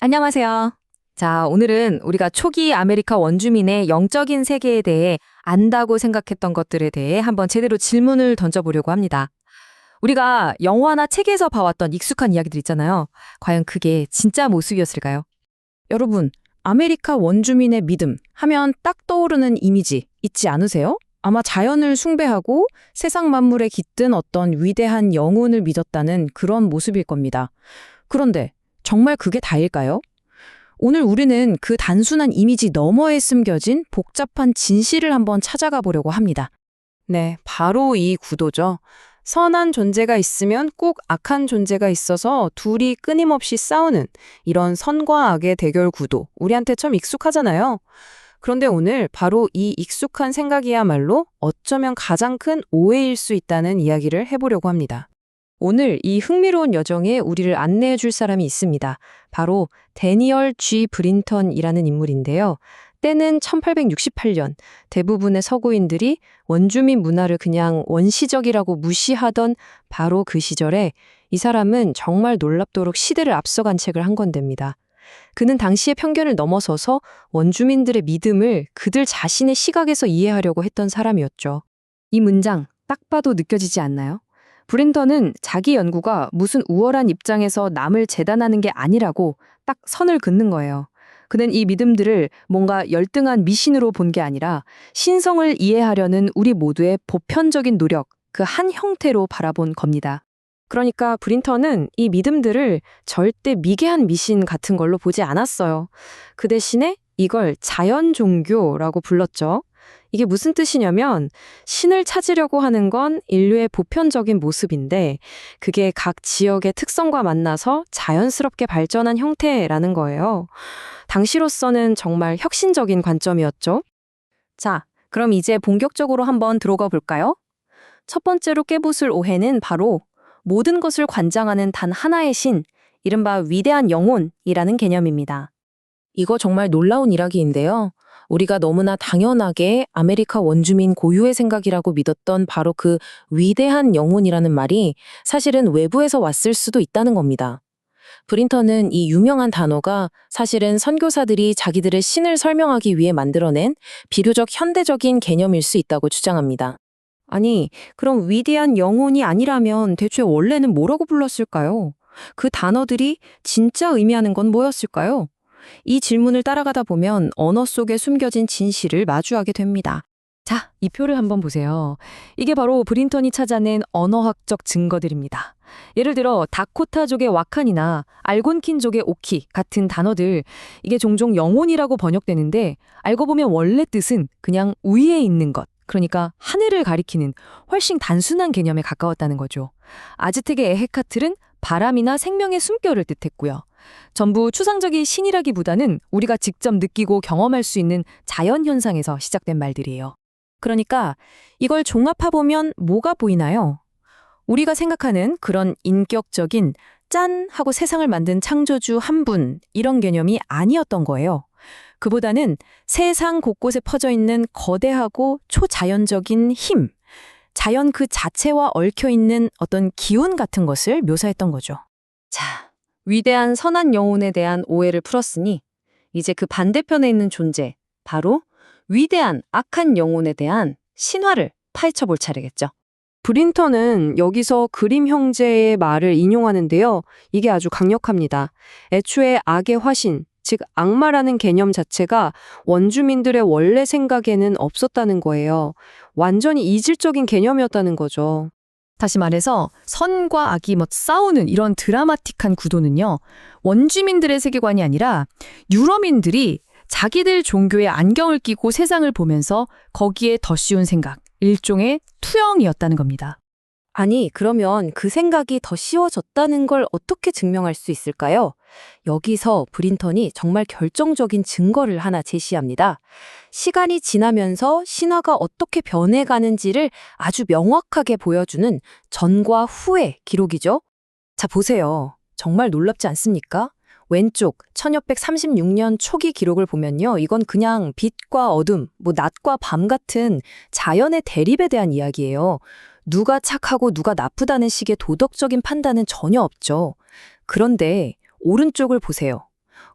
안녕하세요. 자, 오늘은 우리가 초기 아메리카 원주민의 영적인 세계에 대해 안다고 생각했던 것들에 대해 한번 제대로 질문을 던져보려고 합니다. 우리가 영화나 책에서 봐왔던 익숙한 이야기들 있잖아요. 과연 그게 진짜 모습이었을까요? 여러분, 아메리카 원주민의 믿음 하면 딱 떠오르는 이미지 있지 않으세요? 아마 자연을 숭배하고 세상 만물에 깃든 어떤 위대한 영혼을 믿었다는 그런 모습일 겁니다. 그런데 정말 그게 다일까요? 오늘 우리는 그 단순한 이미지 너머에 숨겨진 복잡한 진실을 한번 찾아가 보려고 합니다. 네, 바로 이 구도죠. 선한 존재가 있으면 꼭 악한 존재가 있어서 둘이 끊임없이 싸우는 이런 선과 악의 대결 구도, 우리한테 참 익숙하잖아요. 그런데 오늘 바로 이 익숙한 생각이야말로 어쩌면 가장 큰 오해일 수 있다는 이야기를 해보려고 합니다. 오늘 이 흥미로운 여정에 우리를 안내해 줄 사람이 있습니다. 바로 데니얼 G. 브린턴이라는 인물인데요. 때는 1868년 대부분의 서구인들이 원주민 문화를 그냥 원시적이라고 무시하던 바로 그 시절에 이 사람은 정말 놀랍도록 시대를 앞서간 책을 한 건답니다. 그는 당시의 편견을 넘어서서 원주민들의 믿음을 그들 자신의 시각에서 이해하려고 했던 사람이었죠. 이 문장 딱 봐도 느껴지지 않나요? 브린턴은 자기 연구가 무슨 우월한 입장에서 남을 재단하는 게 아니라고 딱 선을 긋는 거예요. 그는 이 믿음들을 뭔가 열등한 미신으로 본 게 아니라 신성을 이해하려는 우리 모두의 보편적인 노력, 그 한 형태로 바라본 겁니다. 그러니까 브린턴은 이 믿음들을 절대 미개한 미신 같은 걸로 보지 않았어요. 그 대신에 이걸 자연 종교라고 불렀죠. 이게 무슨 뜻이냐면 신을 찾으려고 하는 건 인류의 보편적인 모습인데 그게 각 지역의 특성과 만나서 자연스럽게 발전한 형태라는 거예요. 당시로서는 정말 혁신적인 관점이었죠. 자, 그럼 이제 본격적으로 한번 들어가 볼까요? 첫 번째로 깨부술 오해는 바로 모든 것을 관장하는 단 하나의 신, 이른바 위대한 영혼이라는 개념입니다. 이거 정말 놀라운 이야기인데요. 우리가 너무나 당연하게 아메리카 원주민 고유의 생각이라고 믿었던 바로 그 위대한 영혼이라는 말이 사실은 외부에서 왔을 수도 있다는 겁니다. 브린턴은 이 유명한 단어가 사실은 선교사들이 자기들의 신을 설명하기 위해 만들어낸 비교적 현대적인 개념일 수 있다고 주장합니다. 아니, 그럼 위대한 영혼이 아니라면 대체 원래는 뭐라고 불렀을까요? 그 단어들이 진짜 의미하는 건 뭐였을까요? 이 질문을 따라가다 보면 언어 속에 숨겨진 진실을 마주하게 됩니다. 자, 이 표를 한번 보세요. 이게 바로 브린턴이 찾아낸 언어학적 증거들입니다. 예를 들어 다코타족의 와칸이나 알곤킨족의 오키 같은 단어들, 이게 종종 영혼이라고 번역되는데 알고 보면 원래 뜻은 그냥 위에 있는 것, 그러니까 하늘을 가리키는 훨씬 단순한 개념에 가까웠다는 거죠. 아즈텍의 에헤카틀은 바람이나 생명의 숨결을 뜻했고요. 전부 추상적인 신이라기보다는 우리가 직접 느끼고 경험할 수 있는 자연현상에서 시작된 말들이에요. 그러니까 이걸 종합해보면 뭐가 보이나요? 우리가 생각하는 그런 인격적인 짠 하고 세상을 만든 창조주 한 분, 이런 개념이 아니었던 거예요. 그보다는 세상 곳곳에 퍼져 있는 거대하고 초자연적인 힘, 자연 그 자체와 얽혀있는 어떤 기운 같은 것을 묘사했던 거죠. 자, 위대한 선한 영혼에 대한 오해를 풀었으니 이제 그 반대편에 있는 존재, 바로 위대한 악한 영혼에 대한 신화를 파헤쳐 볼 차례겠죠. 브린턴은 여기서 그림 형제의 말을 인용하는데요. 이게 아주 강력합니다. 애초에 악의 화신, 즉 악마라는 개념 자체가 원주민들의 원래 생각에는 없었다는 거예요. 완전히 이질적인 개념이었다는 거죠. 다시 말해서 선과 악이 싸우는 이런 드라마틱한 구도는요, 원주민들의 세계관이 아니라 유럽인들이 자기들 종교에 안경을 끼고 세상을 보면서 거기에 덧씌운 생각, 일종의 투영이었다는 겁니다. 아니, 그러면 그 생각이 더 쉬워졌다는 걸 어떻게 증명할 수 있을까요? 여기서 브린턴이 정말 결정적인 증거를 하나 제시합니다. 시간이 지나면서 신화가 어떻게 변해가는지를 아주 명확하게 보여주는 전과 후의 기록이죠. 자, 보세요. 정말 놀랍지 않습니까? 왼쪽 1636년 초기 기록을 보면요. 이건 그냥 빛과 어둠, 낮과 밤 같은 자연의 대립에 대한 이야기예요. 누가 착하고 누가 나쁘다는 식의 도덕적인 판단은 전혀 없죠. 그런데 오른쪽을 보세요.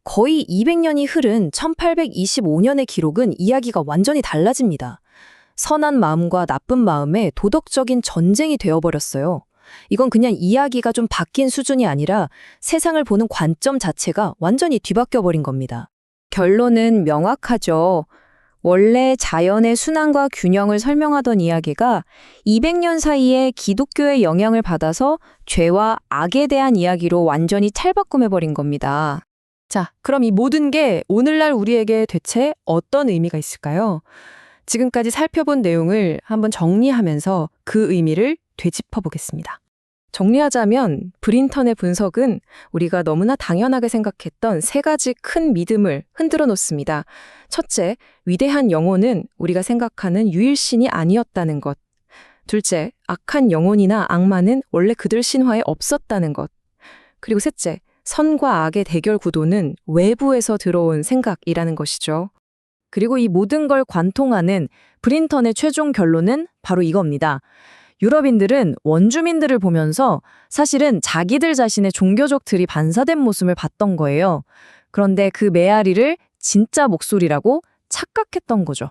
거의 200년이 흐른 1825년의 기록은 이야기가 완전히 달라집니다. 선한 마음과 나쁜 마음의 도덕적인 전쟁이 되어버렸어요. 이건 그냥 이야기가 좀 바뀐 수준이 아니라 세상을 보는 관점 자체가 완전히 뒤바뀌어 버린 겁니다. 결론은 명확하죠. 원래 자연의 순환과 균형을 설명하던 이야기가 200년 사이에 기독교의 영향을 받아서 죄와 악에 대한 이야기로 완전히 탈바꿈해버린 겁니다. 자, 그럼 이 모든 게 오늘날 우리에게 대체 어떤 의미가 있을까요? 지금까지 살펴본 내용을 한번 정리하면서 그 의미를 되짚어 보겠습니다. 정리하자면 브린턴의 분석은 우리가 너무나 당연하게 생각했던 세 가지 큰 믿음을 흔들어 놓습니다. 첫째, 위대한 영혼은 우리가 생각하는 유일신이 아니었다는 것. 둘째, 악한 영혼이나 악마는 원래 그들 신화에 없었다는 것. 그리고 셋째, 선과 악의 대결 구도는 외부에서 들어온 생각이라는 것이죠. 그리고 이 모든 걸 관통하는 브린턴의 최종 결론은 바로 이겁니다. 유럽인들은 원주민들을 보면서 사실은 자기들 자신의 종교적 틀이 반사된 모습을 봤던 거예요. 그런데 그 메아리를 진짜 목소리라고 착각했던 거죠.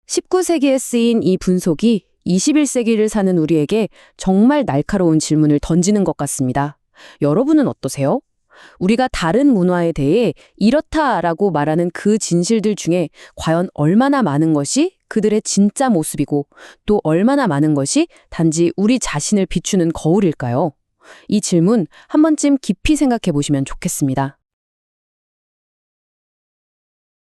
19세기에 쓰인 이 분석이 21세기를 사는 우리에게 정말 날카로운 질문을 던지는 것 같습니다. 여러분은 어떠세요? 우리가 다른 문화에 대해 이렇다라고 말하는 그 진실들 중에 과연 얼마나 많은 것이 그들의 진짜 모습이고 또 얼마나 많은 것이 단지 우리 자신을 비추는 거울일까요? 이 질문 한 번쯤 깊이 생각해 보시면 좋겠습니다.